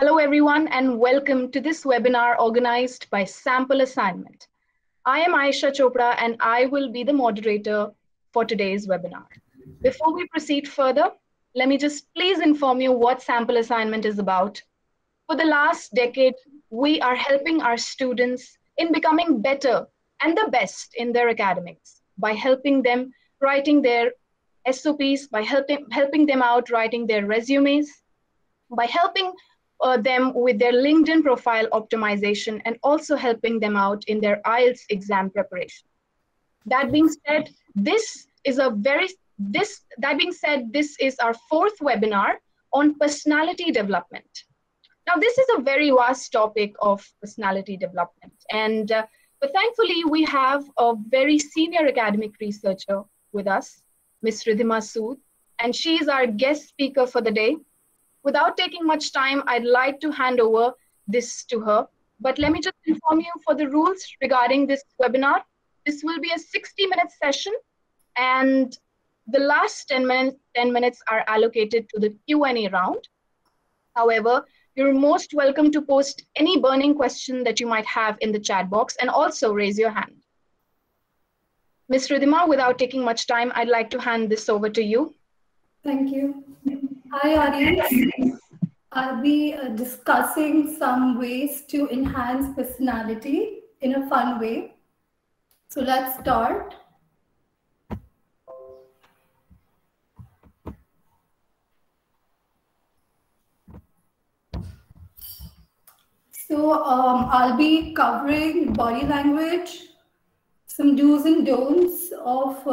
Hello, everyone, and welcome to this webinar organized by Sample Assignment. I am Aisha Chopra, and I will be the moderator for today's webinar. Before we proceed further, let me just please inform you what Sample Assignment is about. For the last decade, we are helping our students in becoming better and the best in their academics by helping them writing their SOPs, by helping them out writing their resumes, by helping them with their LinkedIn profile optimization, and also helping them out in their IELTS exam preparation. That being said, this is our fourth webinar on personality development. Now, this is a very vast topic of personality development, but thankfully we have a very senior academic researcher with us, Ms. Ridhima Sood, and she is our guest speaker for the day. Without taking much time, I'd like to hand over this to her. But let me just inform you for the rules regarding this webinar. This will be a 60-minute session, and the last 10 minutes are allocated to the Q&A round. However, you're most welcome to post any burning question that you might have in the chat box, and also raise your hand. Ms. Ridhima, without taking much time, I'd like to hand this over to you. Thank you. Hi, audience. I'll be discussing some ways to enhance personality in a fun way. So let's start. So I'll be covering body language, some do's and don'ts of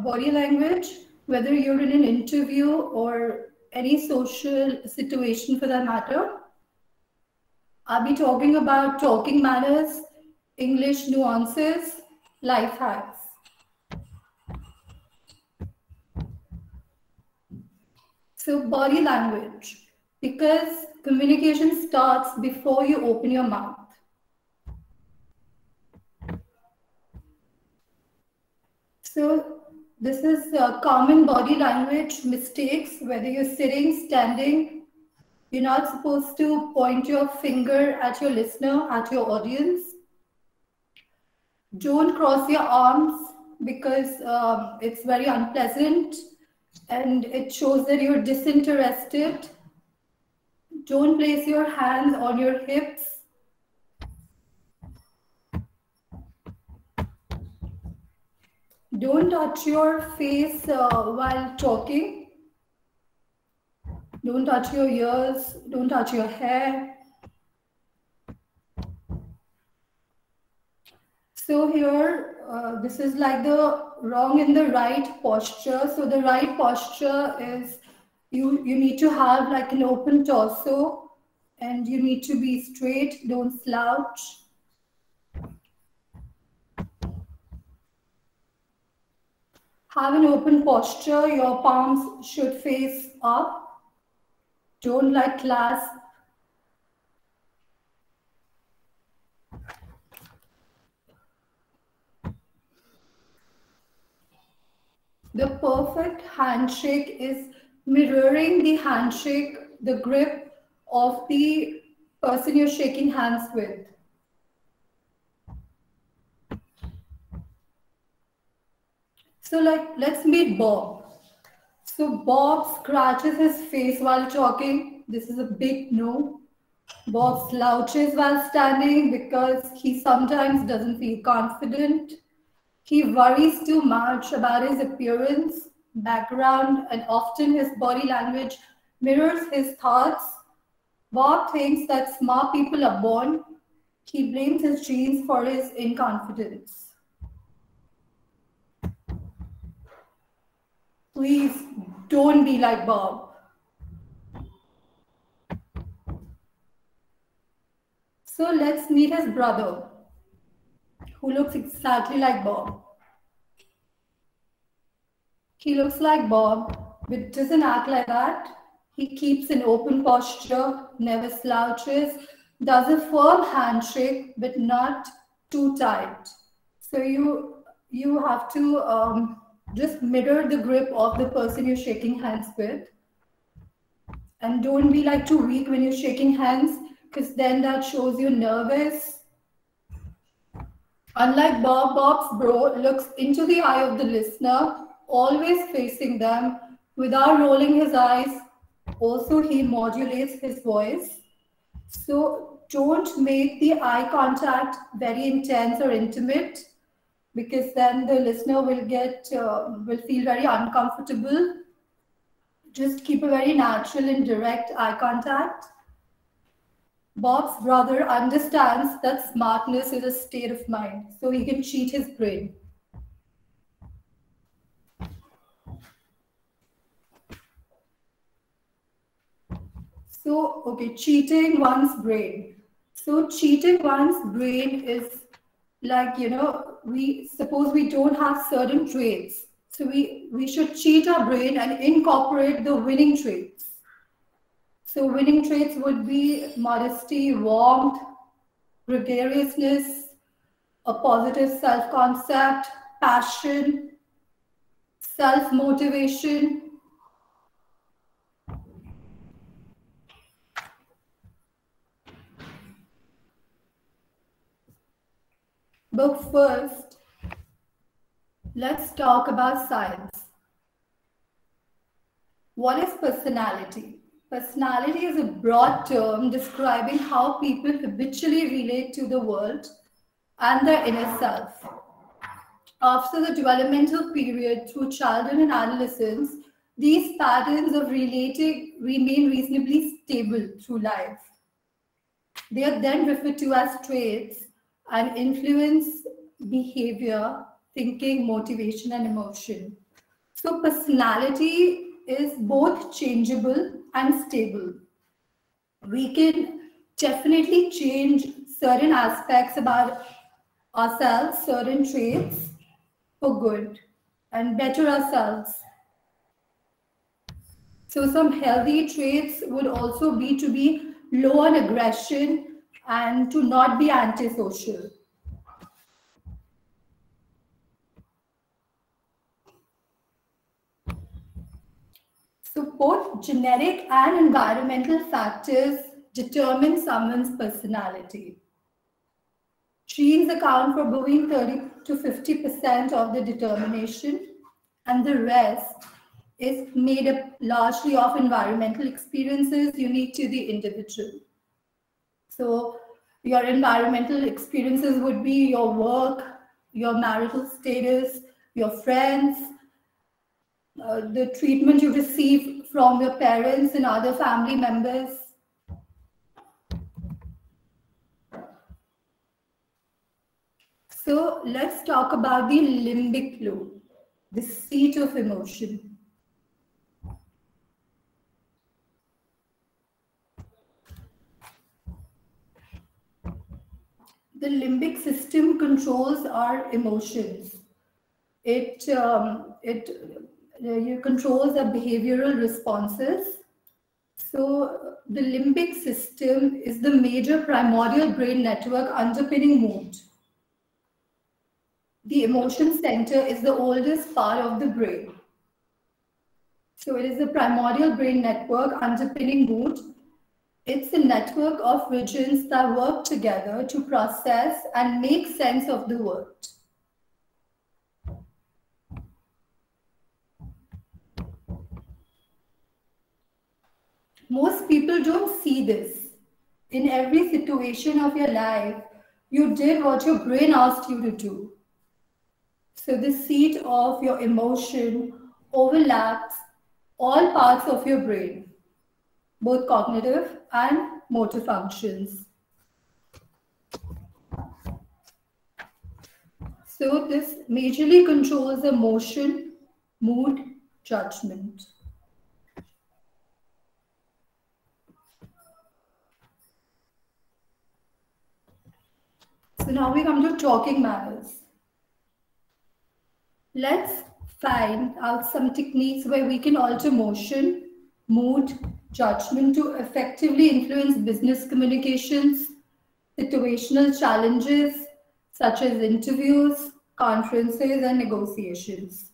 body language, whether you're in an interview or any social situation for that matter. I'll be talking about talking manners, English nuances, life hacks. So body language, because communication starts before you open your mouth. So this is common body language mistakes, whether you're sitting, standing. You're not supposed to point your finger at your listener, at your audience. Don't cross your arms because it's very unpleasant and it shows that you're disinterested. Don't place your hands on your hips. Don't touch your face while talking. Don't touch your ears. Don't touch your hair. So here, this is like the wrong and the right posture. So the right posture is you need to have like an open torso and you need to be straight. Don't slouch. Have an open posture. Your palms should face up. Don't like clasp. The perfect handshake is mirroring the handshake, the grip of the person you're shaking hands with. So let's meet Bob. So Bob scratches his face while talking. This is a big no. Bob slouches while standing because he sometimes doesn't feel confident. He worries too much about his appearance, background, and often his body language mirrors his thoughts. Bob thinks that smart people are born. He blames his genes for his inconfidence. Please don't be like Bob. So let's meet his brother, who looks exactly like Bob. He looks like Bob, but doesn't act like that. He keeps an open posture, never slouches, does a firm handshake, but not too tight. So you have to just mirror the grip of the person you're shaking hands with. And don't be like too weak when you're shaking hands, because then that shows you're nervous. Unlike Bob, Bob's bro looks into the eye of the listener, always facing them without rolling his eyes. Also, he modulates his voice. So don't make the eye contact very intense or intimate, because then the listener will feel very uncomfortable. Just keep a very natural and direct eye contact. Bob's brother understands that smartness is a state of mind, so he can cheat his brain. So, okay, cheating one's brain. So, cheating one's brain is like, we suppose we don't have certain traits. So, we should cheat our brain and incorporate the winning traits. So, winning traits would be modesty, warmth, gregariousness, a positive self concept, passion, self motivation. But first, let's talk about science. What is personality? Personality is a broad term describing how people habitually relate to the world and their inner self. After the developmental period through childhood and adolescence, these patterns of relating remain reasonably stable through life. They are then referred to as traits and influence behavior, thinking, motivation, and emotion. So, personality is both changeable and stable. We can definitely change certain aspects about ourselves, certain traits for good and better ourselves. So, some healthy traits would also be to be low on aggression and to not be antisocial. So, both genetic and environmental factors determine someone's personality. Genes account for between 30 to 50% of the determination, and the rest is made up largely of environmental experiences unique to the individual. So, your environmental experiences would be your work, your marital status, your friends, the treatment you receive from your parents and other family members. So let's talk about the limbic lobe, the seat of emotion. The limbic system controls our emotions. It controls our behavioral responses. So the limbic system is the major primordial brain network underpinning mood. The emotion center is the oldest part of the brain. So it is the primordial brain network underpinning mood. It's a network of regions that work together to process and make sense of the world. Most people don't see this. In every situation of your life, you did what your brain asked you to do. So the seat of your emotion overlaps all parts of your brain, both cognitive and motor functions. So this majorly controls emotion, mood, judgment. So now we come to talking manners. Let's find out some techniques where we can alter motion, mood, judgment to effectively influence business communications, situational challenges such as interviews, conferences, and negotiations.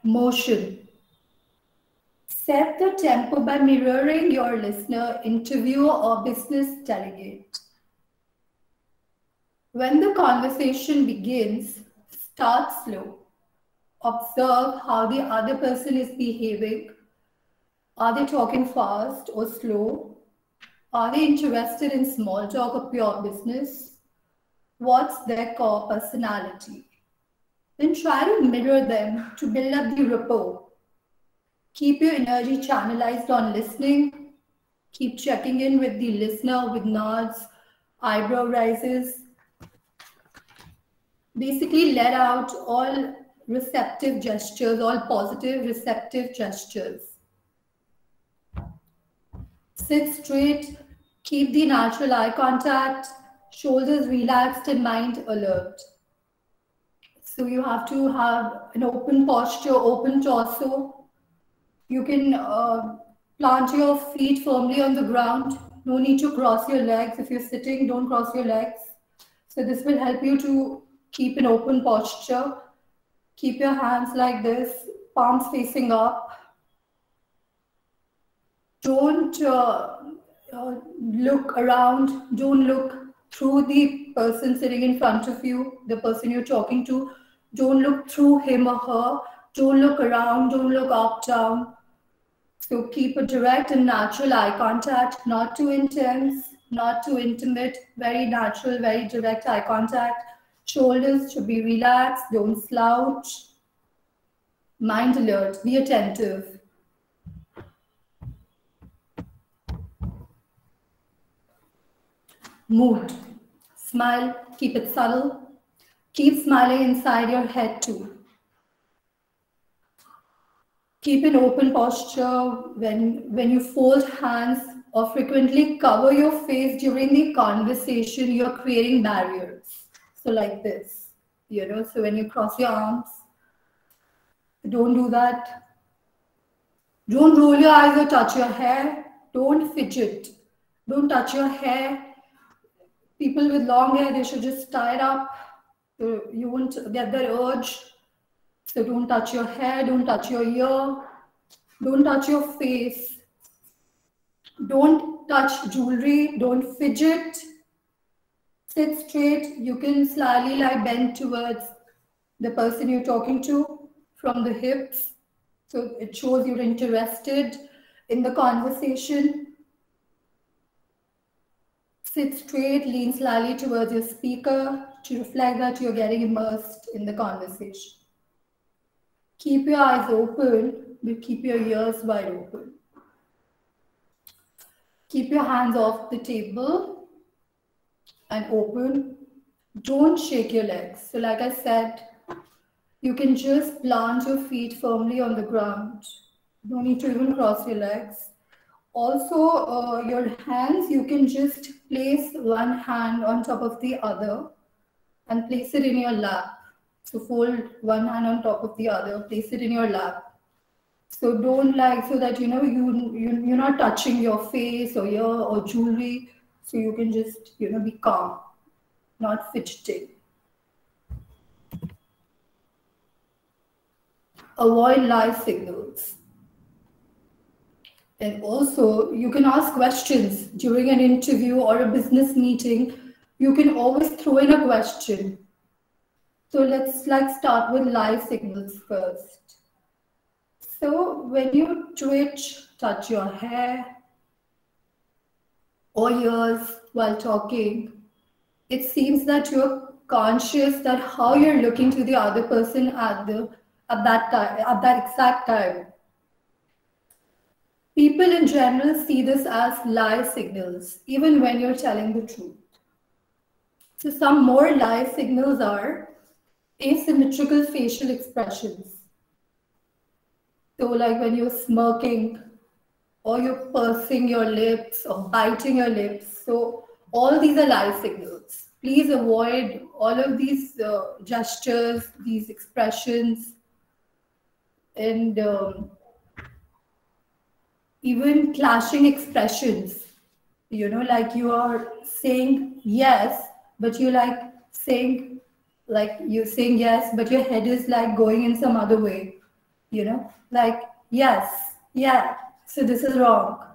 Motion. Set the tempo by mirroring your listener, interviewer, or business delegate. When the conversation begins, start slow. Observe how the other person is behaving. Are they talking fast or slow? Are they interested in small talk or pure business? What's their core personality? Then try to mirror them to build up the rapport. Keep your energy channelized on listening. Keep checking in with the listener with nods, eyebrow raises. Basically, let out all receptive gestures, all positive receptive gestures. Sit straight, keep the natural eye contact, shoulders relaxed and mind alert. So you have to have an open posture, open torso. You can plant your feet firmly on the ground. No need to cross your legs. If you're sitting, don't cross your legs. So this will help you to keep an open posture. Keep your hands like this, palms facing up. Don't look around. Don't look through the person sitting in front of you, the person you're talking to. Don't look through him or her. Don't look around. Don't look up, down. So keep a direct and natural eye contact, not too intense, not too intimate, very natural, very direct eye contact. Shoulders should be relaxed, don't slouch. Mind alert, be attentive. Mood. Smile, keep it subtle. Keep smiling inside your head too. Keep an open posture when you fold hands or frequently cover your face during the conversation, you're creating barriers. So like this, so when you cross your arms, don't do that. Don't roll your eyes or touch your hair. Don't fidget. Don't touch your hair. People with long hair, they should just tie it up. You won't get that urge. So don't touch your hair, don't touch your ear, don't touch your face, don't touch jewelry, don't fidget. Sit straight. You can slightly bend towards the person you're talking to from the hips. So it shows you're interested in the conversation. Sit straight, lean slightly towards your speaker to reflect that you're getting immersed in the conversation. Keep your eyes open, but keep your ears wide open. Keep your hands off the table and open. Don't shake your legs. So like I said, you can just plant your feet firmly on the ground. No need to even cross your legs. Also, your hands, you can just place one hand on top of the other and place it in your lap. So fold one hand on top of the other, place it in your lap. So don't so that you're not touching your face or ear or jewelry. So you can just be calm, not fidgeting. Avoid lie signals. And also, you can ask questions during an interview or a business meeting. You can always throw in a question. So let's start with lie signals first. So when you twitch, touch your hair or ears while talking, it seems that you're conscious that how you're looking to the other person at that exact time. People in general see this as lie signals, even when you're telling the truth. So some more lie signals are asymmetrical facial expressions. So like when you're smirking or you're pursing your lips or biting your lips. So all these are lie signals. Please avoid all of these gestures, these expressions, and even clashing expressions. Like you are saying yes, but you're saying yes, but your head is going in some other way. like yes, yeah. So this is wrong,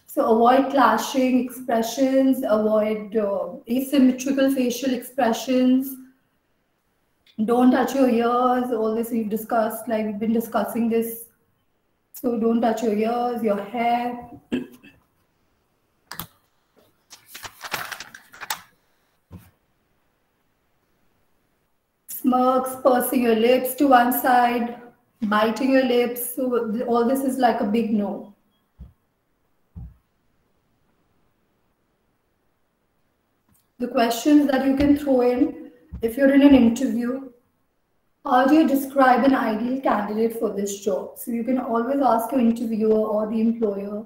So avoid clashing expressions, avoid asymmetrical facial expressions. Don't touch your ears. All this we've discussed, like we've been discussing this. So don't touch your ears, your hair. Smirks, pursing your lips to one side, biting your lips. So all this is like a big no. The questions that you can throw in if you're in an interview: how do you describe an ideal candidate for this job? So you can always ask your interviewer or the employer,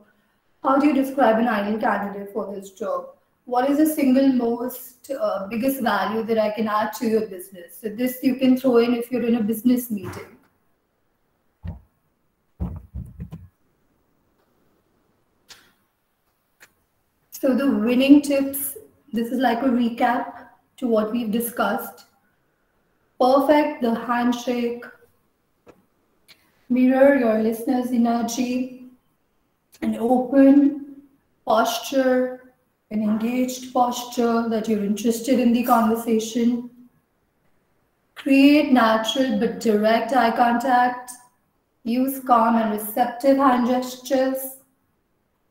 how do you describe an ideal candidate for this job? What is the single most biggest value that I can add to your business? So this you can throw in if you're in a business meeting. So the winning tips, this is like a recap to what we've discussed. Perfect the handshake, mirror your listener's energy, an open posture, an engaged posture that you're interested in the conversation. Create natural but direct eye contact. Use calm and receptive hand gestures.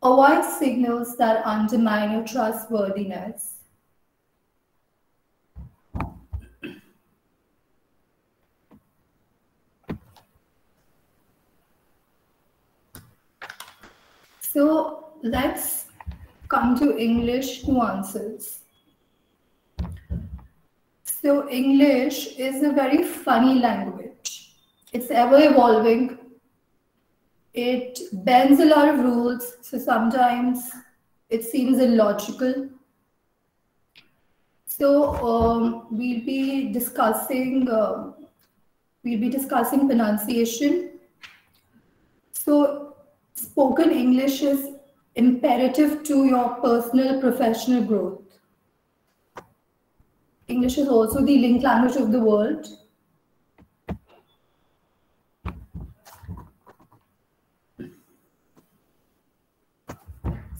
Avoid signals that undermine your trustworthiness. So let's come to English nuances. So English is a very funny language. It's ever evolving. It bends a lot of rules, so sometimes it seems illogical. So we'll be discussing pronunciation. So spoken English is imperative to your personal professional growth. English is also the link language of the world.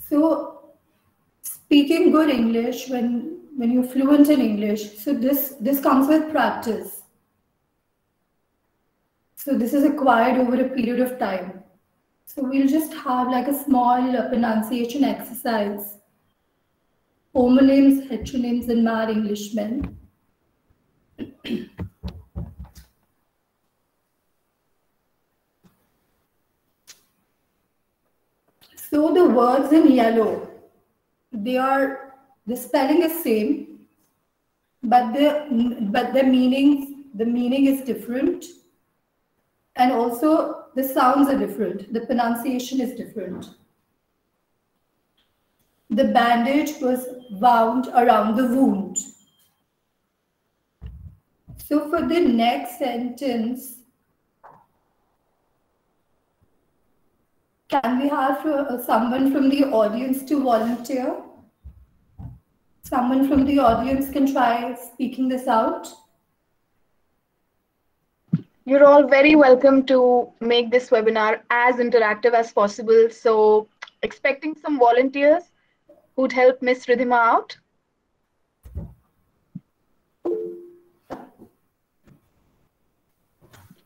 So speaking good English, when you're fluent in English, so this comes with practice. So this is acquired over a period of time. So we'll just have like a small pronunciation exercise. Homonyms, heteronyms, and mad Englishmen. So the words in yellow, the spelling is same, but the meaning is different, and also the sounds are different. The pronunciation is different. The bandage was wound around the wound. So for the next sentence, can we have someone from the audience to volunteer? Someone from the audience can try speaking this out. You're all very welcome to make this webinar as interactive as possible. So expecting some volunteers who'd help Miss Ridhima out.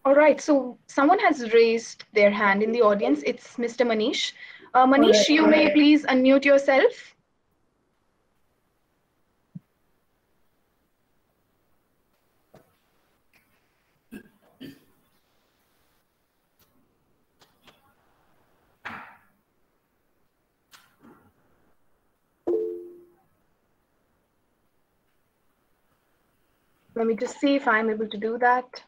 All right, so someone has raised their hand in the audience. It's Mr. Manish. Manish, you may please unmute yourself. Let me just see if I'm able to do that.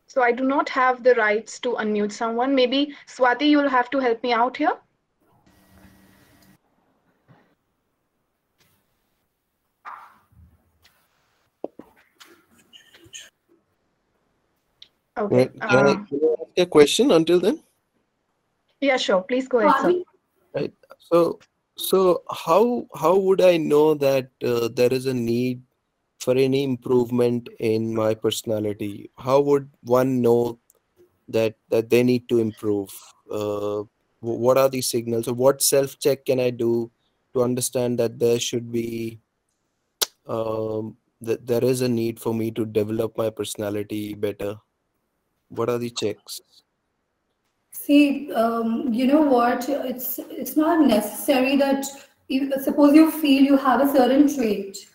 So I do not have the rights to unmute someone. Maybe Swati, you'll have to help me out here. Okay. Can I ask a question until then? Yeah, sure. Please go ahead, sir. Right. So So how would I know that there is a need for any improvement in my personality? How would one know that they need to improve? What are the signals, or what self check can I do to understand that there should be that there is a need for me to develop my personality better? What are the checks? See, you know what? It's not necessary that suppose you feel you have a certain trait,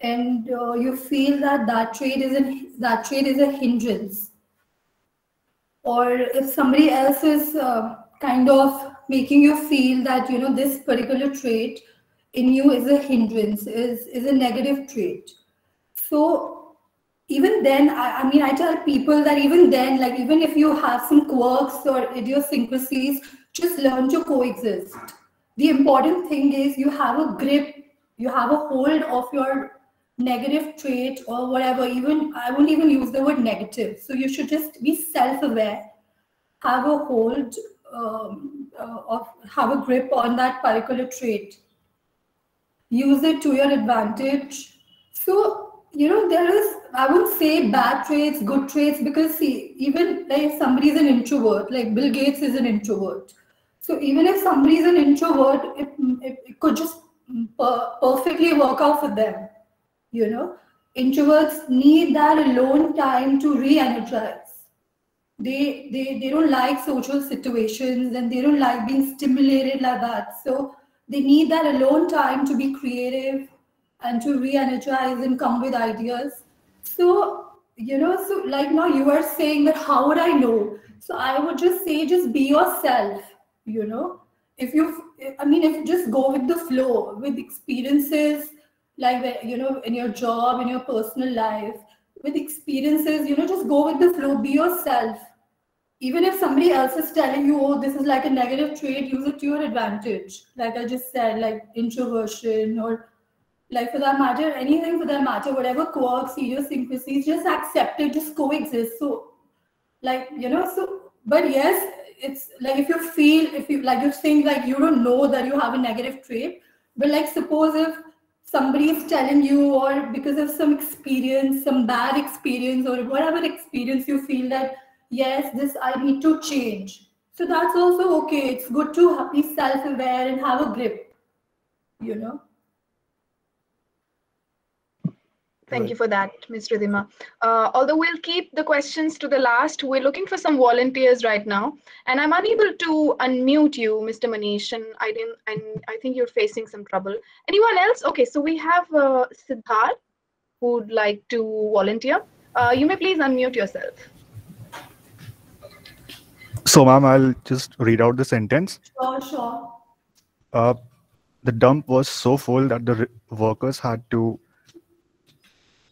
and you feel that that trait is a hindrance, or if somebody else is kind of making you feel that this particular trait in you is a hindrance, is a negative trait. So even then, I mean, I tell people that even then, like even if you have some quirks or idiosyncrasies, just learn to coexist. The important thing is you have a grip, you have a hold of your negative trait or whatever. Even I won't even use the word negative. So you should just be self-aware, have a hold, of have a grip on that particular trait, use it to your advantage. So, there is, I would say bad traits, good traits, because see, even like if somebody is an introvert, like Bill Gates is an introvert. So even if somebody is an introvert, it could just perfectly work out for them. You know, introverts need that alone time to re-energize. They don't like social situations, and they don't like being stimulated like that, so they need that alone time to be creative and to re-energize and come with ideas. So so like now you are saying that how would I know, so I would just say just be yourself. you know if you I mean, if you just go with the flow with experiences, like in your job, in your personal life, with experiences, just go with the flow, be yourself. Even if somebody else is telling you, oh, this is like a negative trait, use it to your advantage. Like I just said, like introversion, or like for that matter, anything for that matter, whatever quirks, idiosyncrasies, just accept it, just coexist. So but yes, it's like if you like you think like you don't know that you have a negative trait, but like suppose if somebody is telling you, or because of some experience, some bad experience, or whatever experience, you feel that yes, this I need to change, so that's also okay. It's good to be self-aware and have a grip you know Thank you Right. for that, Ms. Ridhima. Although we'll keep the questions to the last, we're looking for some volunteers right now, and I'm unable to unmute you, Mr. Manish, and I think you're facing some trouble. Anyone else? Okay, so we have Siddharth who'd like to volunteer. You may please unmute yourself. So, ma'am, I'll just read out the sentence. Sure. Uh, the dump was so full that the workers had to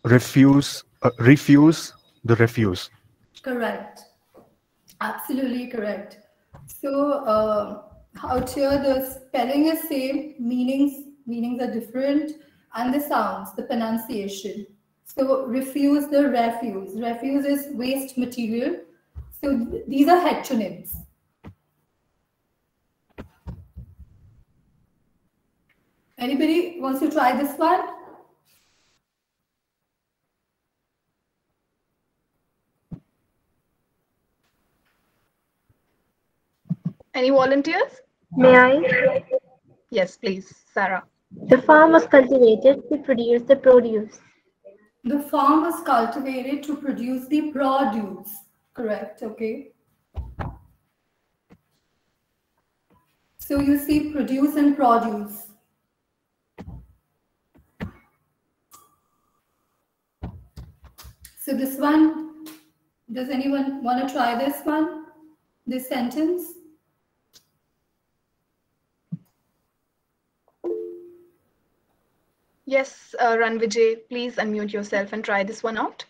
refuse the refuse. Correct. Absolutely correct. So out here the spelling is same, meanings are different, and the sounds, the pronunciation. So refuse the refuse. Refuse is waste material. So these are heteronyms. Anybody wants to try this one? Any volunteers? May I? Yes, please, Sarah. The farm was cultivated to produce the produce. The farm was cultivated to produce the produce. Correct. Okay. So you see produce and produce. So this one, does anyone want to try this one? This sentence? Yes, Ranvijay, please unmute yourself and try this one out.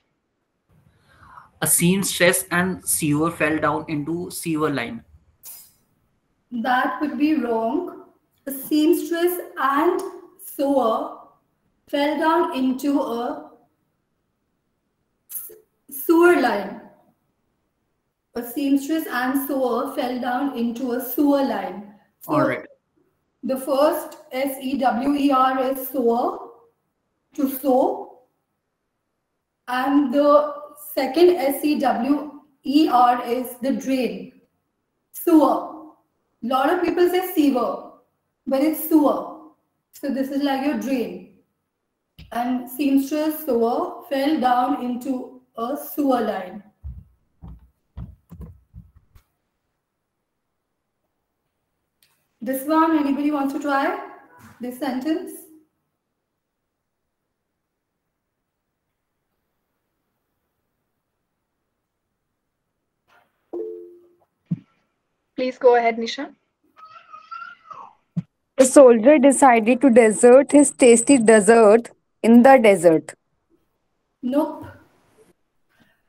A seamstress and sewer fell down into sewer line. That would be wrong. A seamstress and sewer fell down into a sewer line. A seamstress and sewer fell down into a sewer line. All So right. The first S-E-W-E-R is sower, to sow. And the second S-E-W-E-R is the drain, sewer. A lot of people say sewer, but it's sewer. So this is like your drain. And seamstress sewer fell down into a sewer line. This one, anybody wants to try this sentence? Please go ahead, Nisha. The soldier decided to desert his tasty dessert in the desert. Nope.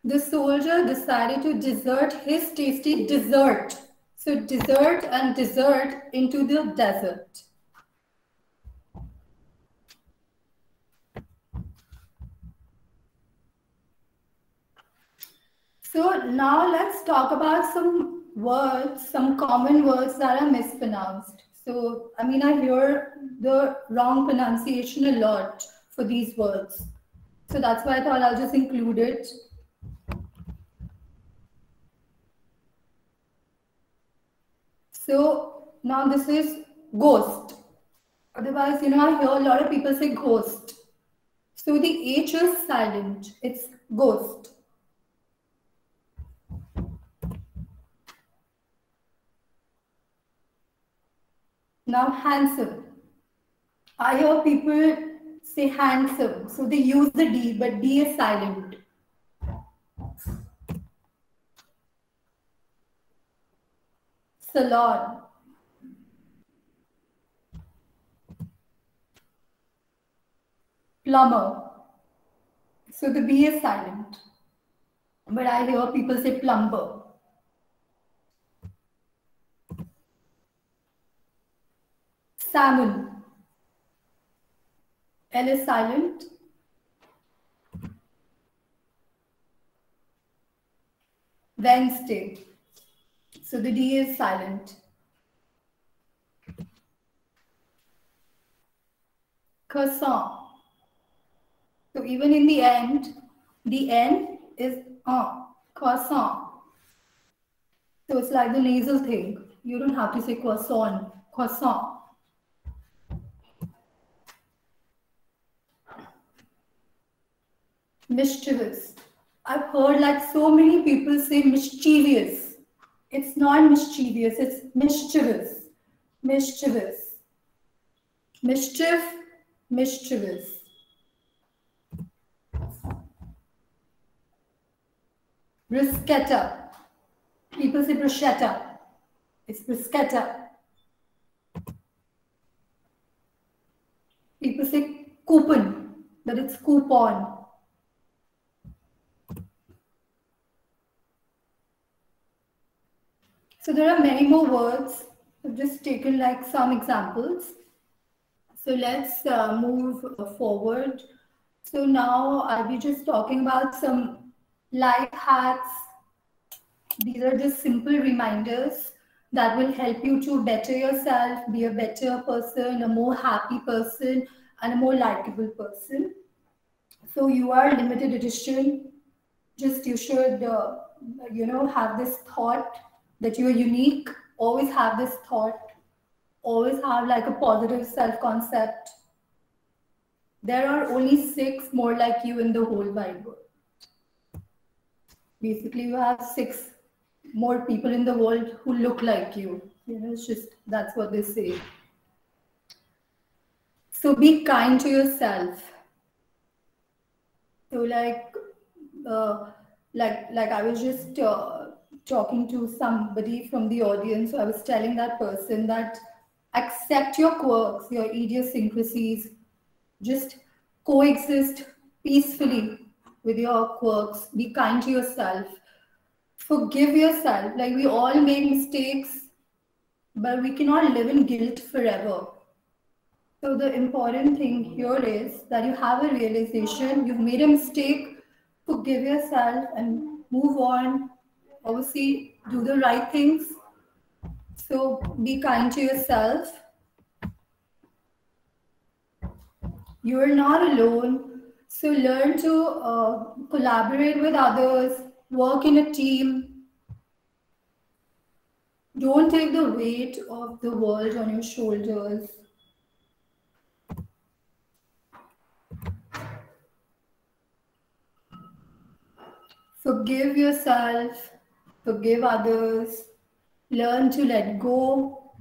The soldier decided to desert his tasty dessert. So dessert and dessert into the desert. So now let's talk about some words, some common words that are mispronounced. So, I mean, I hear the wrong pronunciation a lot for these words. So that's why I thought I'll just include it. So now this is ghost. Otherwise, I hear a lot of people say ghost. So the H is silent. It's ghost. Now handsome. I hear people say handsome. So they use the D, but D is silent. Salon. Plumber. So the B is silent. But I hear people say plumber. Salmon. L is silent. Wednesday. So the D is silent. Croissant. So even in the end, the N is croissant. So it's like the nasal thing. You don't have to say croissant, croissant. Mischievous. I've heard like so many people say mischievous. It's not mischievous, it's mischievous. Mischievous. Mischief, mischievous. Bruschetta. People say bruschetta. It's bruschetta. People say coupon, but it's coupon. So there are many more words. I've just taken like some examples. So let's move forward. So now I'll be just talking about some life hacks. These are just simple reminders that will help you to better yourself, be a better person, a more happy person, and a more likable person. So you are limited edition. Just you should, have this thought that you are unique. Always have this thought. Always have like a positive self-concept. There are only 6 more like you in the whole wide world. Basically, you have 6 more people in the world who look like you. It's just, that's what they say. So be kind to yourself. So like I was just talking to somebody from the audience. So I was telling that person that accept your quirks, your idiosyncrasies, just coexist peacefully with your quirks. Be kind to yourself. Forgive yourself. Like we all make mistakes, but we cannot live in guilt forever. So the important thing here is that you have a realization, you've made a mistake, forgive yourself and move on. Obviously, do the right things. So be kind to yourself. You are not alone. So learn to collaborate with others, work in a team. Don't take the weight of the world on your shoulders. Forgive yourself, forgive others, learn to let go.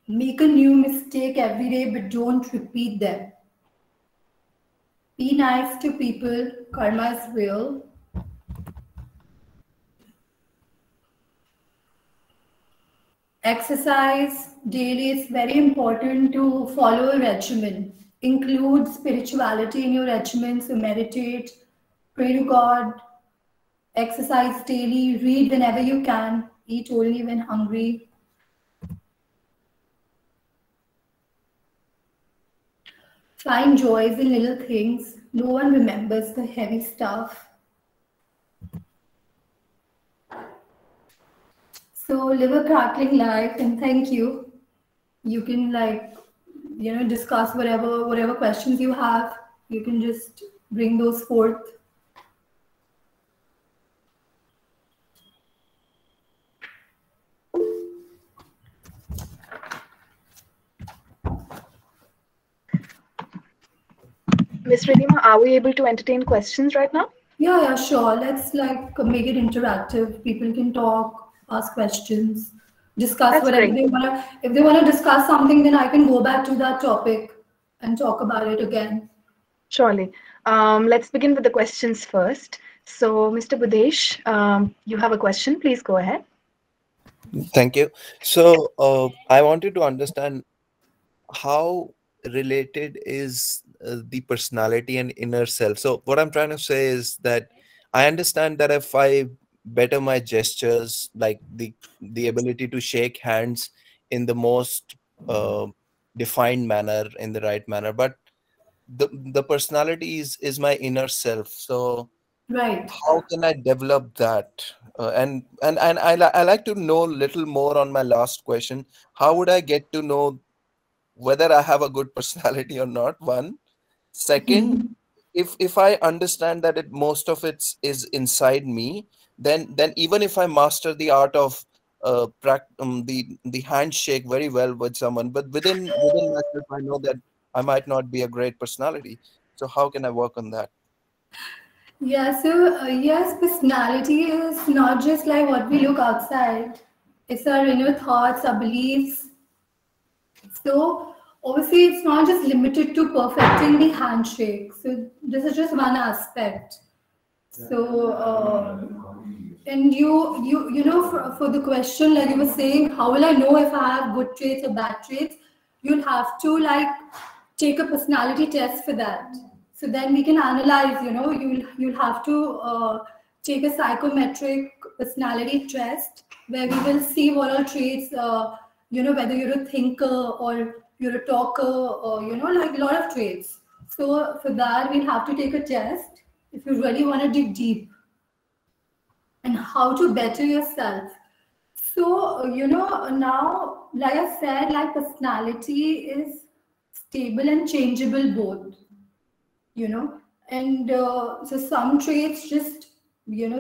Make a new mistake every day, but don't repeat them. Be nice to people, karma is real. Exercise daily is very important to follow a regimen. Include spirituality in your regimen, so meditate, pray to God, exercise daily, read whenever you can, eat only when hungry. Find joys in little things. No one remembers the heavy stuff. So live a crackling life, and thank you. You can discuss whatever questions you have. You can just bring those forth. Miss Ridhima, are we able to entertain questions right now? Yeah, sure. Let's make it interactive. People can talk, ask questions, discuss That's whatever great. they wanna. If they wanna discuss something, then I can go back to that topic and talk about it again. Surely. Let's begin with the questions first. So, Mr. Budesh, you have a question. Please go ahead. Thank you. So I wanted to understand how related is the personality and inner self. So what I'm trying to say is that I understand that if I better my gestures, like the ability to shake hands in the most uh, defined manner, in the right manner, but the personality is my inner self. So Right. how can I develop that? I like to know a little more on my last question. How would I get to know whether I have a good personality or not? One. Second, if I understand that most of it is inside me, then even if I master the art of the handshake very well with someone, but within myself, I know that I might not be a great personality. So how can I work on that? Yeah. So yes, personality is not just like what we look outside. It's our inner thoughts, our beliefs. So obviously, it's not just limited to perfecting the handshake. So this is just one aspect. So, and for the question, like you were saying, how will I know if I have good traits or bad traits? You'll have to take a personality test for that. So then we can analyze. You'll have to take a psychometric personality test where we will see what are traits. Whether you're a thinker or you're a talker, or like a lot of traits. So for that, we'll have to take a test if you really want to dig deep, and how to better yourself. So, now, like I said, like personality is stable and changeable both, and so some traits just,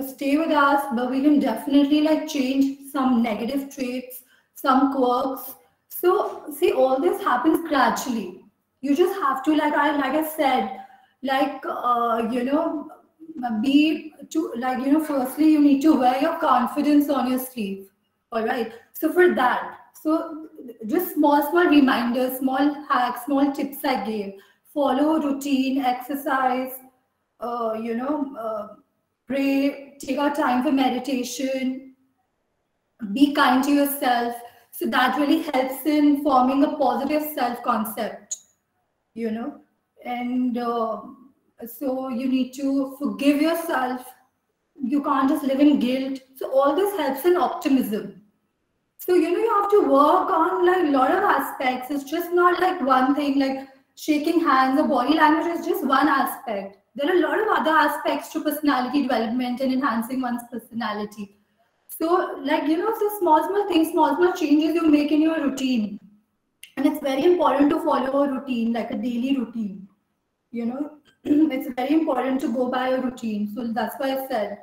stay with us, but we can definitely change some negative traits, some quirks. So, see, all this happens gradually. You just have to, like I said, be to firstly you need to wear your confidence on your sleeve. All right, so for that, so just small reminders, small hacks, small tips I gave. Follow routine, exercise, pray, take out time for meditation, be kind to yourself. So that really helps in forming a positive self concept, you know and so you need to forgive yourself. You can't just live in guilt. So all this helps in optimism. So you have to work on a lot of aspects. It's just not like one thing, like shaking hands or body language is just one aspect. There are a lot of other aspects to personality development and enhancing one's personality. So so small things, small changes you make in your routine. And it's very important to follow a routine, like a daily routine. You know, it's very important to go by a routine. So that's why I said,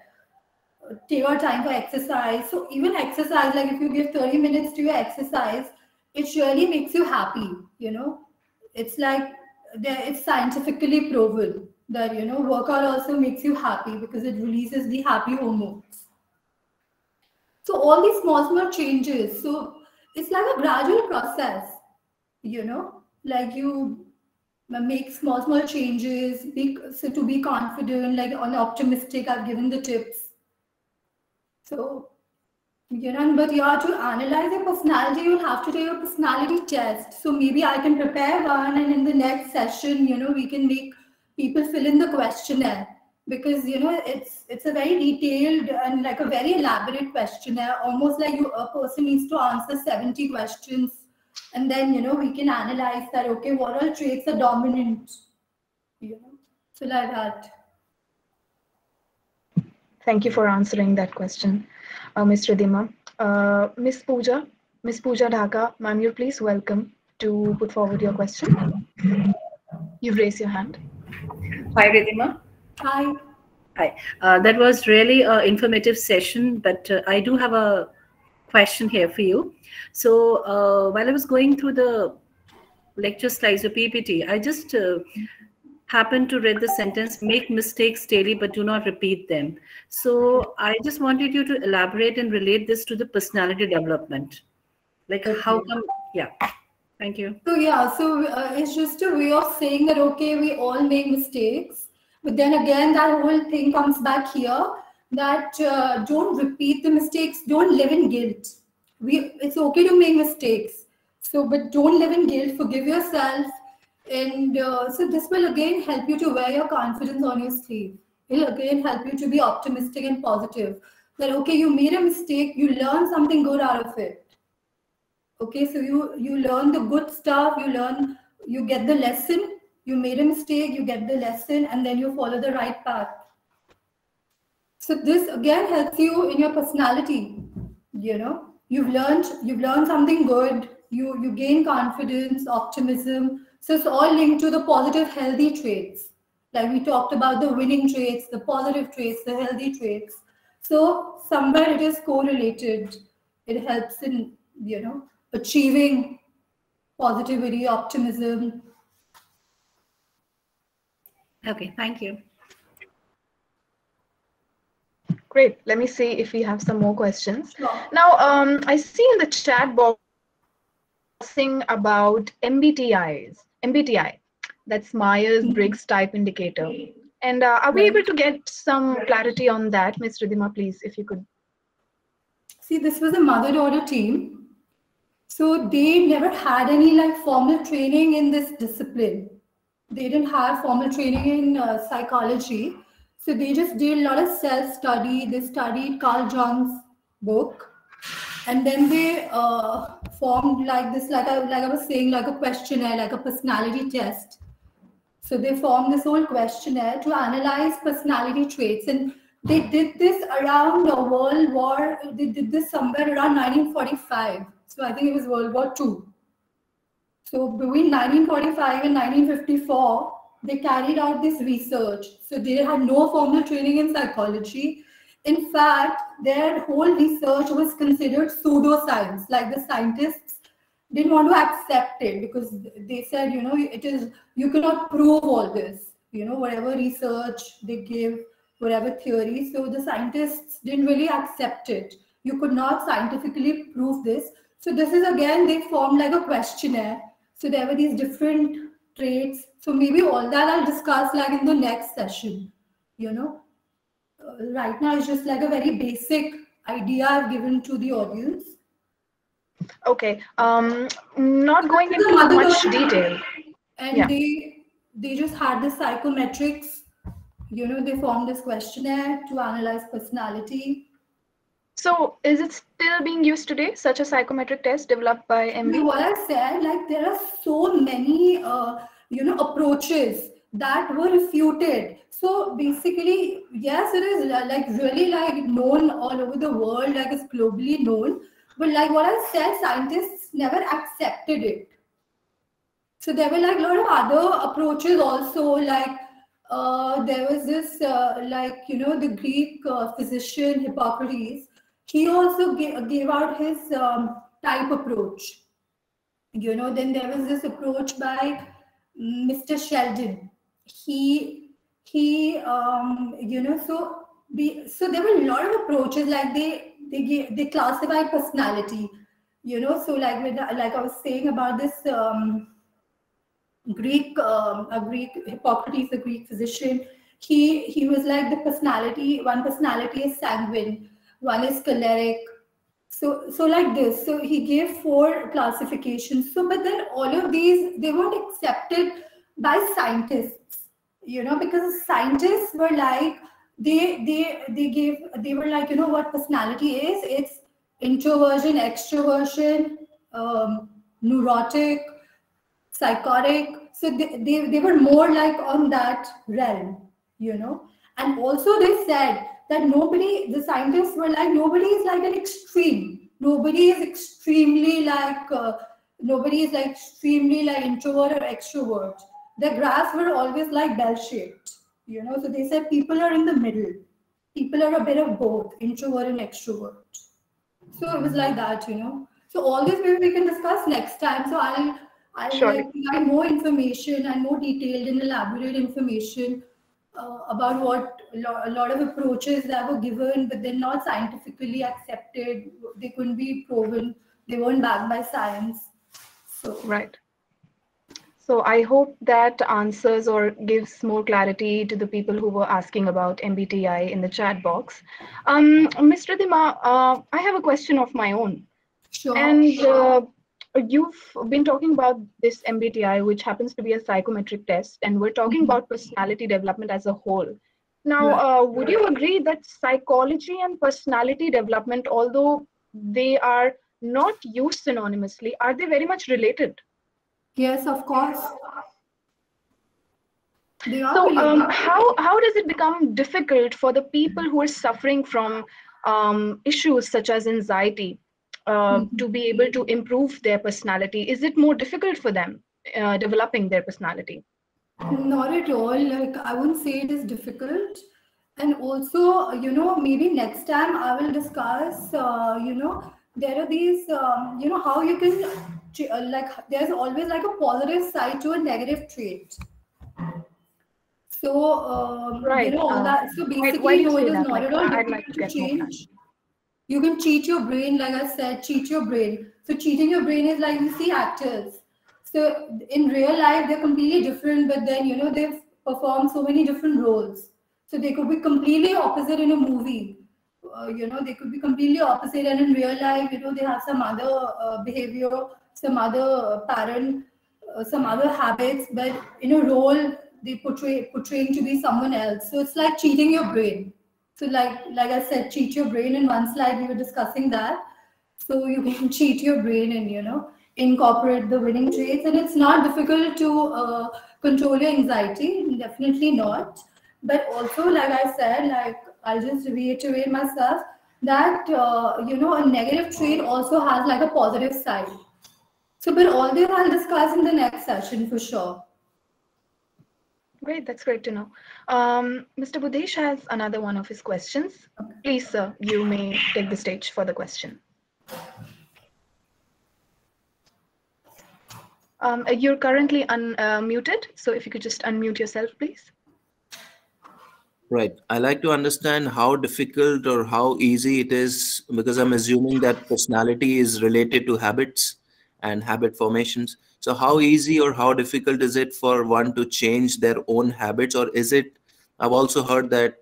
take your time for exercise. So even exercise, like if you give 30 minutes to your exercise, it surely makes you happy. You know, it's like it's scientifically proven that, you know, workout also makes you happy because it releases the happy hormones. So all these small changes. So it's like a gradual process, you know, like you make small changes, so to be confident, like on optimistic, I've given the tips. So, you know, but you have to analyze your personality, you'll have to take a personality test. So maybe I can prepare one, and in the next session, you know, we can make people fill in the questionnaire, because, you know, it's a very detailed and like a very elaborate questionnaire, almost like a person needs to answer 70 questions. And then, you know, we can analyze that, okay, what all traits are dominant, you know, so like that. Thank you for answering that question, Ms. Ridhima. Ms. Pooja Dhaka, ma'am, you're please welcome to put forward your question. You've raised your hand. Hi, Ridhima. Hi. Hi. That was really an informative session, but I do have a question here for you. So while I was going through the lecture slides or PPT, I just happened to read the sentence, make mistakes daily, but do not repeat them. So I just wanted you to elaborate and relate this to the personality development. Like how come, yeah. Thank you. So yeah, so it's just a way of saying that, okay, we all make mistakes. But then again, that whole thing comes back here, that don't repeat the mistakes, don't live in guilt. It's okay to make mistakes. So, but don't live in guilt, forgive yourself. And so this will again help you to wear your confidence on your sleeve. It'll again help you to be optimistic and positive. That, okay, you made a mistake, you learn something good out of it. Okay, so you learn the good stuff, you get the lesson, you made a mistake, you get the lesson, and then you follow the right path. So this again helps you in your personality. You know, you've learned something good, you gain confidence, optimism. So it's all linked to the positive, healthy traits. Like we talked about the winning traits, the positive traits, the healthy traits. So somewhere it is correlated. It helps in, you know, achieving positivity, optimism. Okay, thank you. Great. Let me see if we have some more questions. Sure. Now, I see in the chat box about MBTI. That's Myers-Briggs Type Indicator. And are we able to get some clarity on that, Ms. Ridhima, please, if you could? See, this was a mother-daughter team. So they never had any like formal training in this discipline. They didn't have formal training in psychology. So they just did a lot of self-study. They studied Carl Jung's book. And then they formed like this, like I was saying, like a questionnaire, like a personality test. So they formed this whole questionnaire to analyze personality traits. And they did this around the World War. They did this somewhere around 1945. So I think it was World War II. So between 1945 and 1954, they carried out this research. So they had no formal training in psychology. In fact, their whole research was considered pseudoscience. Like the scientists didn't want to accept it because they said, you know, you cannot prove all this. You know, whatever research they give, whatever theory. So the scientists didn't really accept it. You could not scientifically prove this. So this is again, they formed like a questionnaire. So there were these different traits. So maybe all that I'll discuss like in the next session, you know. Right now it's just like a very basic idea I've given to the audience. Okay, not going into much detail. And yeah. they just had the psychometrics, you know, they formed this questionnaire to analyze personality. So is it still being used today, such a psychometric test developed by MB? What I said, like there are so many, you know, approaches that were refuted. So basically, yes, it is like really like known all over the world, like it's globally known. But like what I said, scientists never accepted it. So there were like a lot of other approaches also, like there was this, the Greek physician Hippocrates. He also gave out his type approach. Then there was this approach by Mr. Sheldon. So there were a lot of approaches, like they classified personality. So like I was saying about this. Hippocrates, a Greek physician, he was like the personality. One personality is sanguine, one is choleric. So like this. So he gave 4 classifications. So, but then all of these, they weren't accepted by scientists. Because scientists were like they were like, what personality is? It's introversion, extroversion, neurotic, psychotic. So they were more like on that realm. And also they said that the scientists were like, nobody is like an extreme. Nobody is extremely like introvert or extrovert. The graphs were always like bell-shaped. So they said people are in the middle. People are a bit of both, introvert and extrovert. So it was like that. So all this maybe we can discuss next time. So I'll Sure. provide more information and more detailed and elaborate information about what a lot of approaches that were given, but they're not scientifically accepted. They couldn't be proven. They weren't backed by science. So Right. So I hope that answers or gives more clarity to the people who were asking about MBTI in the chat box. Ms. Ridhima, I have a question of my own. sure. And you've been talking about this MBTI, which happens to be a psychometric test, and we're talking about personality development as a whole. Now, would you agree that psychology and personality development, although they are not used synonymously, are they very much related? Yes, of course. They are So related. how does it become difficult for the people who are suffering from issues such as anxiety to be able to improve their personality? Is it more difficult for them developing their personality? Not at all. Like, I wouldn't say it is difficult. And also, maybe next time I will discuss, there are these, how you can, there's always like a positive side to a negative trait. So, Right. all that. So basically, why do you no, say it is that? not Like, at all I'd like difficult to to get more change. You can cheat your brain, like I said, cheat your brain. So cheating your brain is like, you see actors. So in real life, they're completely different, but then, they've performed so many different roles. So they could be completely opposite in a movie. They could be completely opposite, and in real life, they have some other behavior, some other pattern, some other habits, but in a role, they portraying to be someone else. So it's like cheating your brain. So like I said, cheat your brain. In one slide, we were discussing that. So you can cheat your brain and, incorporate the winning traits. And it's not difficult to control your anxiety, definitely not. But also, like I said, like I'll just reiterate myself that, a negative trait also has like a positive side. So, but all this I'll discuss in the next session for sure. Great, that's great to know. Mr. Budesh has another one of his questions. Please, sir, you may take the stage for the question. You're currently unmuted, so if you could just unmute yourself, please. Right. I like to understand how difficult or how easy it is, because I'm assuming that personality is related to habits and habit formations. So how easy or how difficult is it for one to change their own habits? Or is it, I've also heard that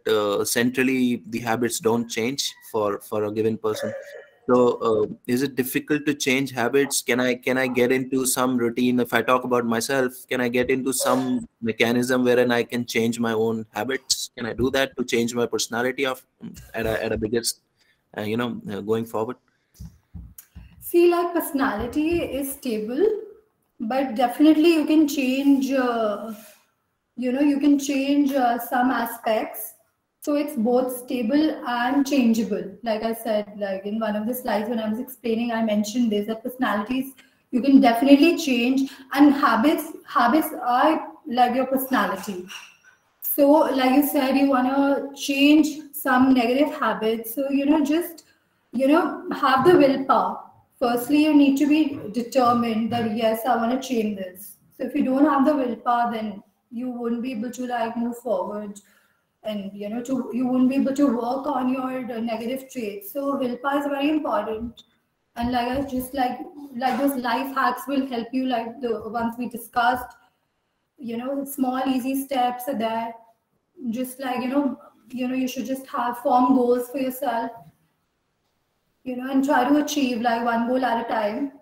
centrally the habits don't change for a given person. So is it difficult to change habits? Can I get into some routine? If I talk about myself, can I get into some mechanism wherein I can change my own habits? Can I do that to change my personality at a biggest, going forward? See, like personality is stable, but definitely you can change, some aspects. So it's both stable and changeable. Like I said, like in one of the slides when I was explaining, I mentioned this, that personality is You can definitely change, and habits are like your personality. So like you said, you want to change some negative habits, so just have the willpower. Firstly, you need to be determined that yes, I want to change this. So if you don't have the willpower, then you won't be able to like move forward, and you won't be able to work on your negative traits. So willpower is very important. And like I just like those life hacks will help you, like the ones we discussed. Small easy steps are there. Just like you should just have form goals for yourself, and try to achieve like one goal at a time.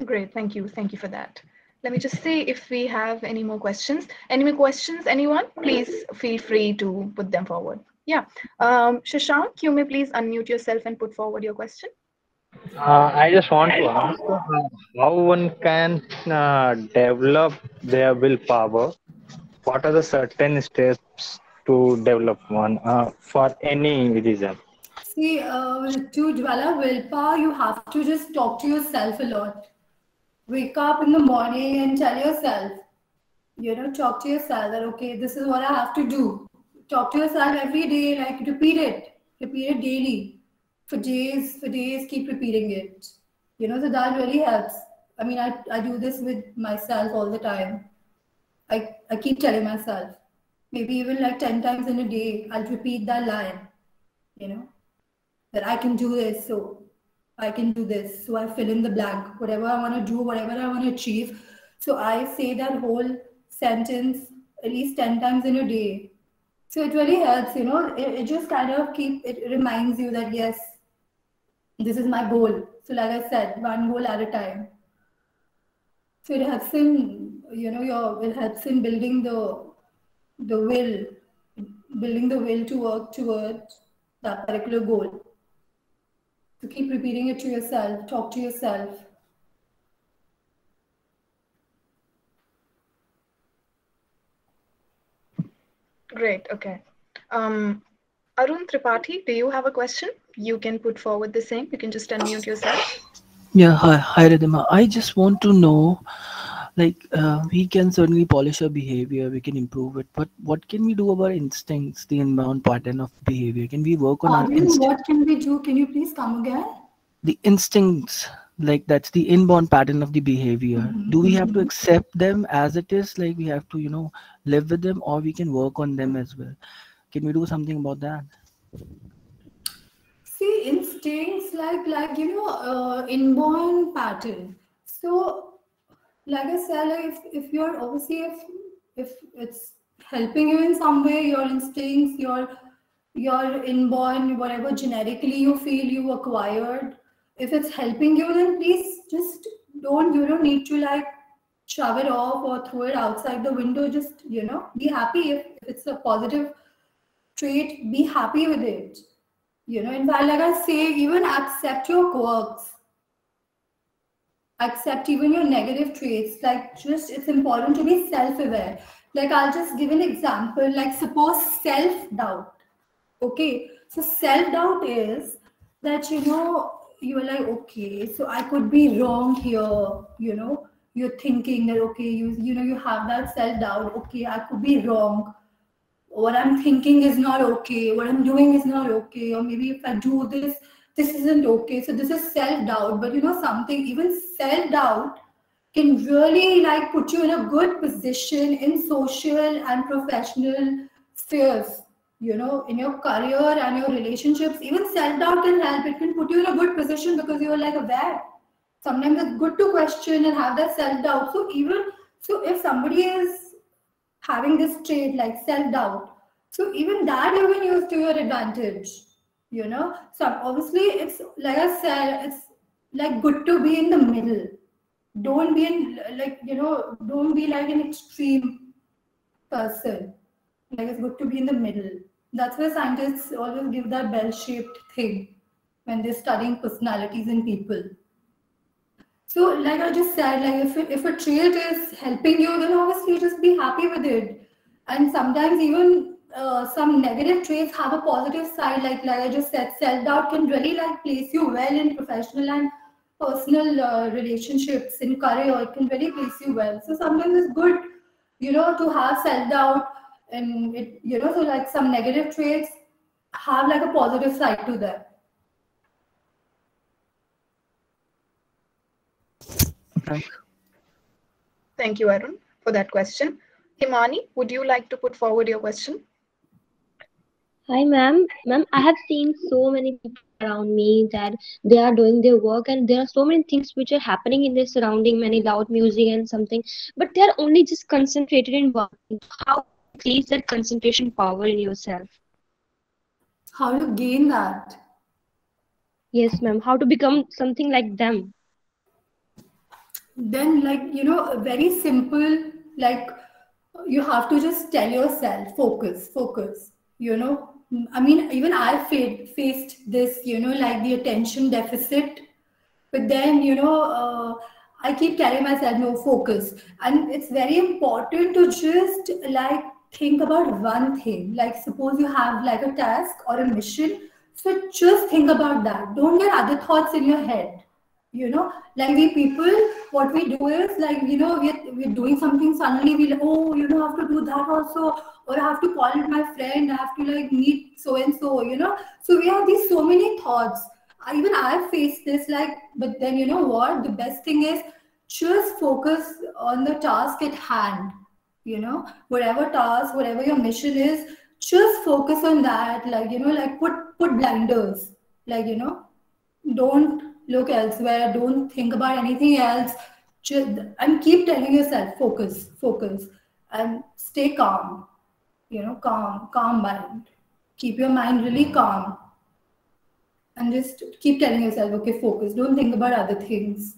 Great, thank you. Thank you for that. Let me just see if we have any more questions. Any more questions, anyone? Please feel free to put them forward. Yeah. Shashank, you may please unmute yourself and put forward your question. I just want to ask how one can develop their willpower. What are the certain steps to develop one for any reason? See, to develop willpower, you have to just talk to yourself a lot. Wake up in the morning and tell yourself, talk to yourself that, okay, this is what I have to do. Talk to yourself every day, like repeat it daily. For days, keep repeating it. So that really helps. I mean, I do this with myself all the time. I keep telling myself, maybe even like 10 times in a day, I'll repeat that line, that I can do this, so I can do this. So I fill in the blank, whatever I want to do, whatever I want to achieve. So I say that whole sentence at least 10 times in a day. So it really helps, it just kind of it reminds you that yes, this is my goal. So like I said, one goal at a time. So it helps in, it helps in building the will, to work towards that particular goal. So keep repeating it to yourself, talk to yourself. Great, okay. Arun Tripathi, do you have a question? You can put forward the same. You can just unmute yourself. Yeah, hi Ridhima. I just want to know, like, we can certainly polish our behavior, we can improve it, but what can we do about instincts, the inbound pattern of behavior? Can we work on our instincts? What can we do? Can you please come again? The instincts, like that's the inborn pattern of the behavior. Do we have to accept them as it is, like we have to live with them, or we can work on them as well? Can we do something about that? See, instincts like inborn pattern. So like I said, like if you're obviously if it's helping you in some way, your instincts, your inborn, whatever genetically you feel you acquired, if it's helping you, then please just you don't need to like shove it off or throw it outside the window. Just be happy. If it's a positive trait, be happy with it. In fact, like I say, even accept your quirks, accept even your negative traits. Like, just it's important to be self-aware. Like, I'll just give an example. Like, suppose self-doubt. Okay, so self-doubt is that you're like, okay, so I could be wrong here. You're thinking that, okay, you have that self-doubt. Okay, I could be wrong. What I'm thinking is not okay, what I'm doing is not okay, or maybe if I do this, this isn't okay. So this is self-doubt. But something, even self-doubt can really like put you in a good position in social and professional spheres, in your career and your relationships. Even self-doubt can help. It can put you in a good position because you're like aware. Sometimes it's good to question and have that self-doubt. So if somebody is having this trait like self-doubt, so even that you can use to your advantage. So obviously it's like I said, it's like good to be in the middle. Don't be in don't be like an extreme person. Like, it's good to be in the middle. That's why scientists always give that bell-shaped thing when they're studying personalities in people. So like I just said, like if a trait is helping you, then obviously just be happy with it. And sometimes even some negative traits have a positive side, like I just said, self-doubt can really like place you well in professional and personal relationships, in career. It can really place you well. So sometimes it's good, to have self-doubt, and it, so like some negative traits have like a positive side to them. Thanks. Thank you, Arun, for that question. Himani, would you like to put forward your question? Hi, ma'am. Ma'am, I have seen so many people around me that they are doing their work, and there are so many things which are happening in their surrounding, many loud music and something, but they are only just concentrated in one thing. How to increase that concentration power in yourself? How to gain that? Yes, ma'am. How to become something like them? Then, like, very simple, like, you have to just tell yourself, focus. I mean, even I faced this, like the attention deficit. But then, I keep telling myself, no, focus. And it's very important to just like think about one thing. Like, suppose you have like a task or a mission. So just think about that. Don't get other thoughts in your head. Like we people, what we do is like, we're doing something, suddenly we like, oh, I have to do that also, or I have to call my friend, I have to like meet so and so, so we have these so many thoughts. Even I faced this, like, but then you know what? The best thing is just focus on the task at hand. Whatever task, whatever your mission is, just focus on that. Like, like put blinders. Like, don't look elsewhere. Don't think about anything else. Just, and keep telling yourself, focus, and stay calm. Calm mind. Keep your mind really calm. And just keep telling yourself, okay, focus. Don't think about other things.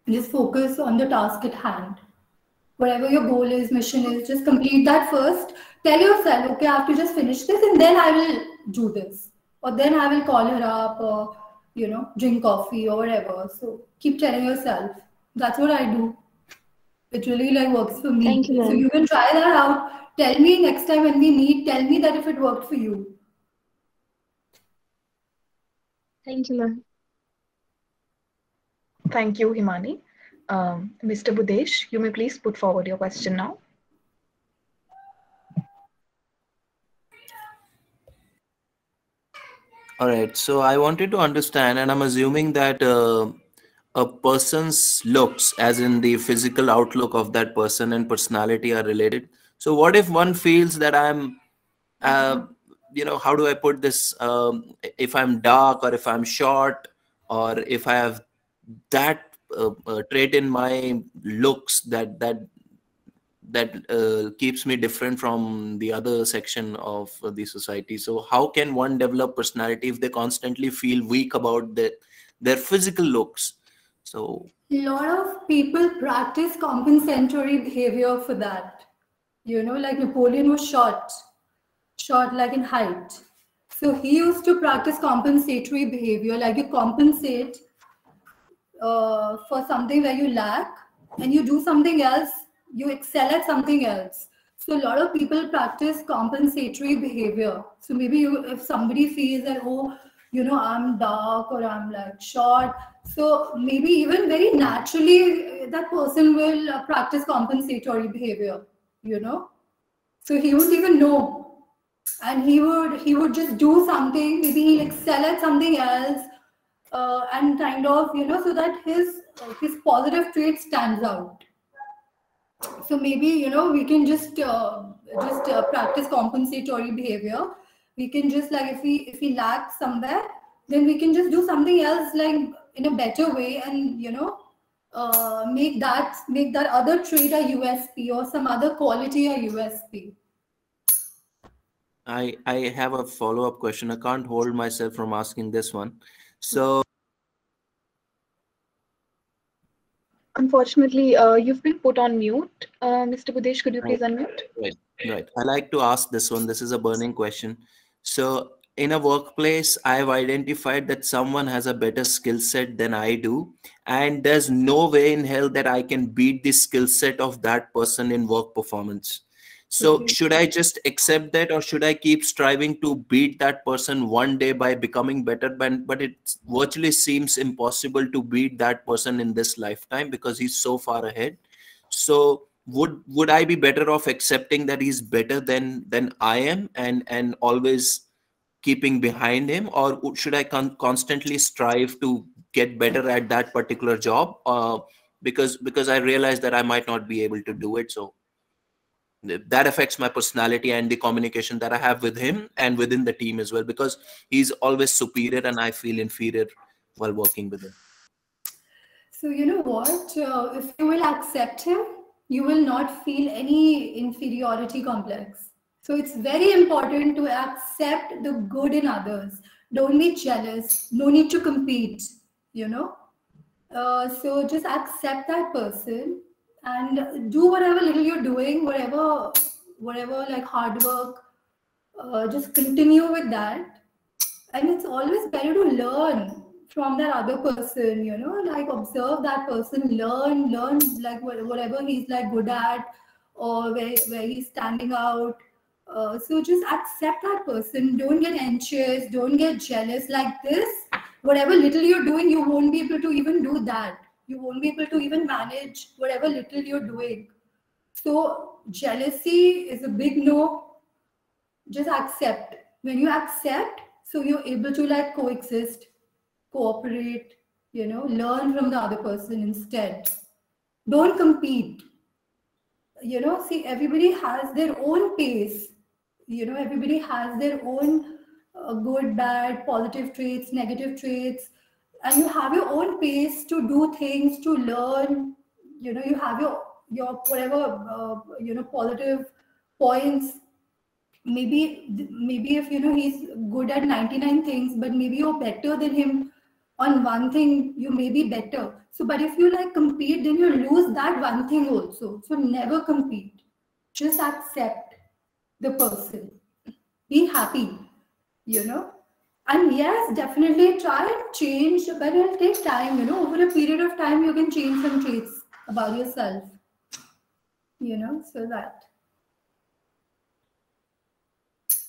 Just focus on the task at hand. Whatever your goal is, mission is, just complete that first. Tell yourself, okay, I have to just finish this and then I will do this. Or then I will call her up or, drink coffee or whatever. So keep telling yourself. That's what I do. It really like works for me. Thank you, So ma'am. you can try that out. Tell me next time when we meet, tell me that if it worked for you. Thank you, ma'am. Thank you, Himani. Mr. Budesh, you may please put forward your question now. All right. So I wanted to understand, and I'm assuming that a person's looks, as in the physical outlook of that person and personality, are related. So what if one feels that I'm, how do I put this? If I'm dark, or if I'm short, or if I have that trait in my looks that keeps me different from the other section of the society. So how can one develop personality if they constantly feel weak about their physical looks? So a lot of people practice compensatory behavior for that. Like Napoleon was short like in height. So he used to practice compensatory behavior, like you compensate for something where you lack and you do something else, you excel at something else. So a lot of people practice compensatory behavior. So maybe if somebody feels that, oh, I'm dark or I'm like short, so maybe even very naturally that person will practice compensatory behavior, So he wouldn't even know, and he would just do something. Maybe he'll excel at something else, and kind of, so that his positive trait stands out. So maybe, we can just practice compensatory behavior. We can just like, if we lack somewhere, then we can just do something else like in a better way, and make that other trait a USP, or some other quality a USP. I have a follow-up question. I can't hold myself from asking this one. So Unfortunately, you've been put on mute. Mr. Budesh, could you please unmute? Right. I like to ask this one. This is a burning question. So in a workplace, I've identified that someone has a better skill set than I do. And there's no way in hell that I can beat the skill set of that person in work performance. So should I just accept that, or should I keep striving to beat that person one day by becoming better? But it virtually seems impossible to beat that person in this lifetime because he's so far ahead. So would I be better off accepting that he's better than I am and always keeping behind him, or should I constantly strive to get better at that particular job? Because I realize that I might not be able to do it. So that affects my personality and the communication that I have with him and within the team as well, because he's always superior and I feel inferior while working with him. So you know what? If you will accept him, you will not feel any inferiority complex. So it's very important to accept the good in others. Don't be jealous. No need to compete. You know. So just accept that person and do whatever little you're doing, whatever like hard work. Just continue with that, and it's always better to learn from that other person, you know, like observe that person, learn like whatever he's like good at, or where he's standing out. So just accept that person. Don't get anxious, don't get jealous. Like this, whatever little you're doing, you won't be able to even do that. You won't be able to even manage whatever little you're doing. So jealousy is a big no. Just accept. When you accept, so you're able to like coexist, cooperate, you know, learn from the other person instead. Don't compete. You know, see, everybody has their own pace. You know, everybody has their own good, bad, positive traits, negative traits, and you have your own pace to do things, to learn. You know, you have your whatever you know, positive points. Maybe if you know he's good at 99 things, but maybe you're better than him on one thing, you may be better. So but if you like compete, then you lose that one thing also. So never compete. Just accept the person, be happy, you know. And yes, definitely try and change, but it'll take time, you know. Over a period of time you can change some traits about yourself, you know. So that.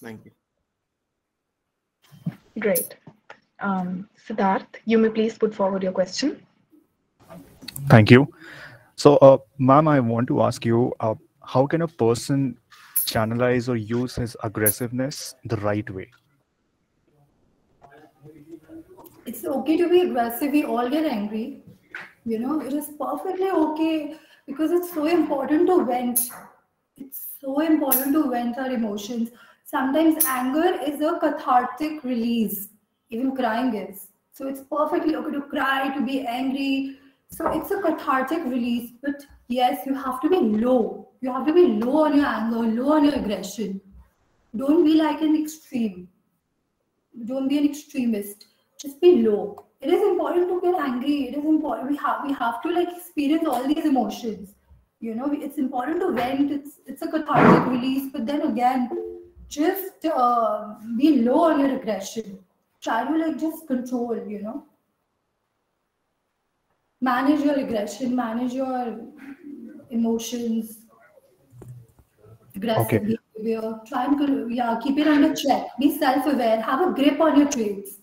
Thank you. Great. Siddharth, you may please put forward your question. Thank you. So, ma'am, I want to ask you, how can a person channelize or use his aggressiveness the right way? It's okay to be aggressive. We all get angry. You know, it is perfectly okay, because it's so important to vent. It's so important to vent our emotions. Sometimes anger is a cathartic release. Even crying is. So it's perfectly okay to cry, to be angry. So it's a cathartic release. But yes, you have to be low. You have to be low on your anger, low on your aggression. Don't be like an extreme. Don't be an extremist. Just be low. It is important to get angry. It is important. We have to like experience all these emotions. You know, it's important to vent. It's a cathartic release. But then again, just be low on your aggression. Try to like just control. You know, manage your aggression, manage your emotions. Aggressive Okay. behavior. Try and keep it under check. Be self-aware. Have a grip on your traits.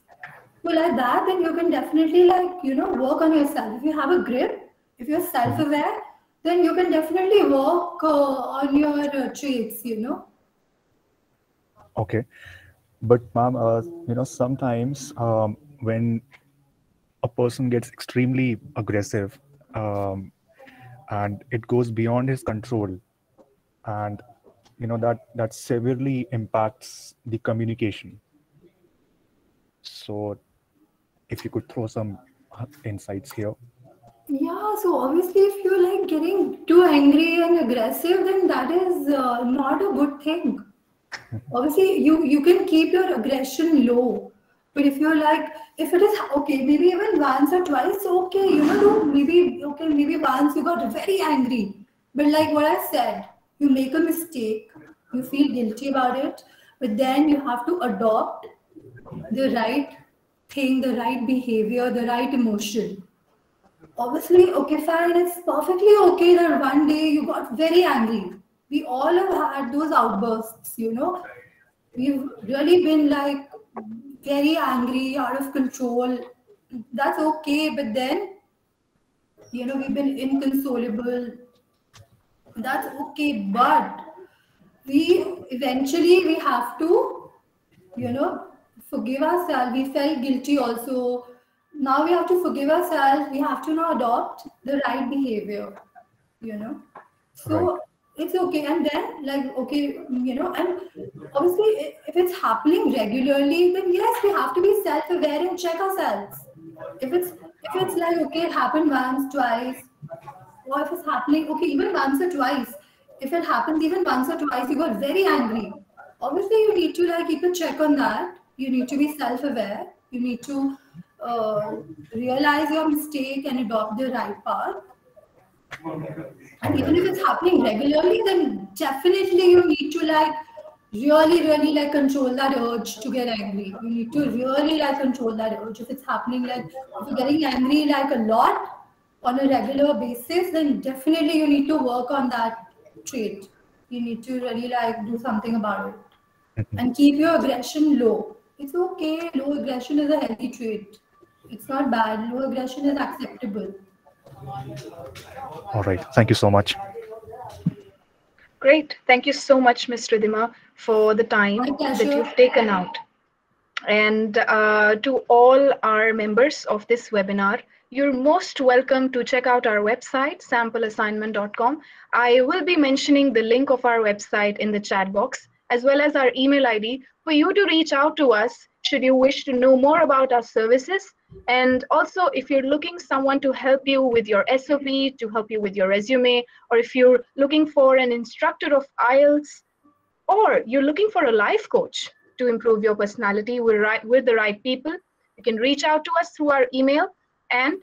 So like that, then you can definitely like, you know, work on yourself. If you have a grip, if you're self-aware, then you can definitely work on your traits, you know. Okay. But ma'am, you know, sometimes when a person gets extremely aggressive, and it goes beyond his control, and you know that severely impacts the communication. So if you could throw some insights here. Yeah, so obviously if you're like getting too angry and aggressive, then that is not a good thing. Obviously you can keep your aggression low, but if you're like, if it is okay, maybe even once or twice, okay, you know, maybe once you got very angry, but like what I said, you make a mistake, you feel guilty about it, but then you have to adopt the right thing, the right behavior, the right emotion. Obviously, okay, fine, it's perfectly okay that one day you got very angry. We all have had those outbursts, you know. We've really been like very angry, out of control. That's okay, but then, you know, we've been inconsolable. That's okay, but we have to, you know, forgive ourselves. We felt guilty also. Now we have to forgive ourselves. We have to now adopt the right behavior, you know. So Right. it's okay. And then, like, okay, you know, and obviously, if it's happening regularly, then yes, we have to be self-aware and check ourselves. If it's like, okay, it happened once, twice, or if it's happening, okay, even once or twice, if it happens even once or twice, you got very angry. Obviously, you need to like keep a check on that. You need to be self-aware. You need to realize your mistake and adopt the right path. And even if it's happening regularly, then definitely you need to like really like control that urge to get angry. You need to really like control that urge. If it's happening like if you're getting angry like a lot on a regular basis, then definitely you need to work on that trait. You need to really like do something about it and keep your aggression low. It's okay. Low aggression is a healthy trait. It's not bad. Low aggression is acceptable. All right. Thank you so much. Great. Thank you so much, Ms. Ridhima, for the time My that pleasure. you've taken out. And to all our members of this webinar, you're most welcome to check out our website, sampleassignment.com. I will be mentioning the link of our website in the chat box, as well as our email ID for you to reach out to us should you wish to know more about our services. And also, if you're looking someone to help you with your SOP, to help you with your resume, or if you're looking for an instructor of IELTS, or you're looking for a life coach to improve your personality with the right people, you can reach out to us through our email, and